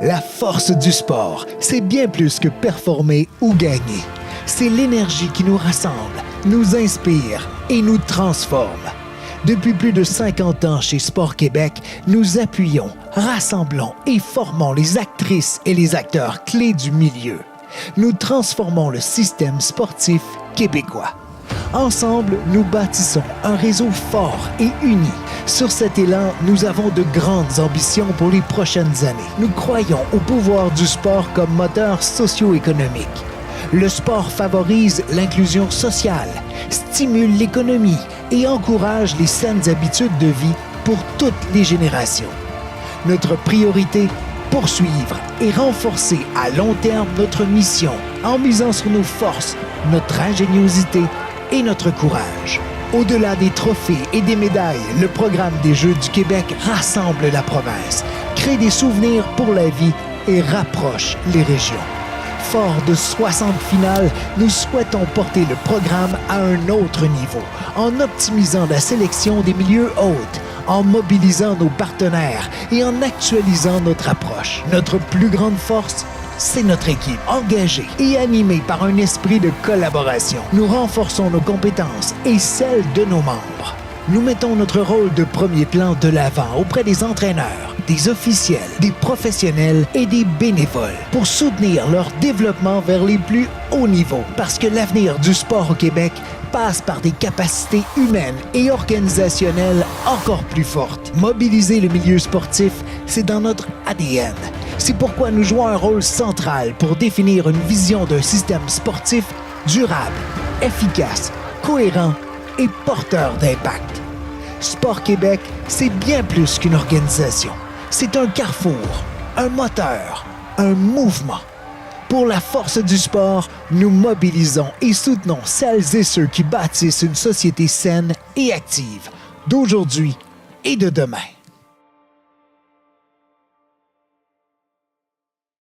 La force du sport, c'est bien plus que performer ou gagner. C'est l'énergie qui nous rassemble, nous inspire et nous transforme. Depuis plus de 50 ans chez Sport Québec, nous appuyons, rassemblons et formons les actrices et les acteurs clés du milieu. Nous transformons le système sportif québécois. Ensemble, nous bâtissons un réseau fort et uni. Sur cet élan, nous avons de grandes ambitions pour les prochaines années. Nous croyons au pouvoir du sport comme moteur socio-économique. Le sport favorise l'inclusion sociale, stimule l'économie et encourage les saines habitudes de vie pour toutes les générations. Notre priorité, poursuivre et renforcer à long terme notre mission en misant sur nos forces, notre ingéniosité et notre courage. Au-delà des trophées et des médailles, le programme des Jeux du Québec rassemble la province, crée des souvenirs pour la vie et rapproche les régions. Fort de 60 finales, nous souhaitons porter le programme à un autre niveau, en optimisant la sélection des milieux hôtes, en mobilisant nos partenaires et en actualisant notre approche. Notre plus grande force, c'est notre équipe, engagée et animée par un esprit de collaboration. Nous renforçons nos compétences et celles de nos membres. Nous mettons notre rôle de premier plan de l'avant auprès des entraîneurs, des officiels, des professionnels et des bénévoles pour soutenir leur développement vers les plus hauts niveaux. Parce que l'avenir du sport au Québec passe par des capacités humaines et organisationnelles encore plus fortes. Mobiliser le milieu sportif, c'est dans notre ADN. C'est pourquoi nous jouons un rôle central pour définir une vision d'un système sportif durable, efficace, cohérent et porteur d'impact. Sport Québec, c'est bien plus qu'une organisation. C'est un carrefour, un moteur, un mouvement. Pour la force du sport, nous mobilisons et soutenons celles et ceux qui bâtissent une société saine et active, d'aujourd'hui et de demain.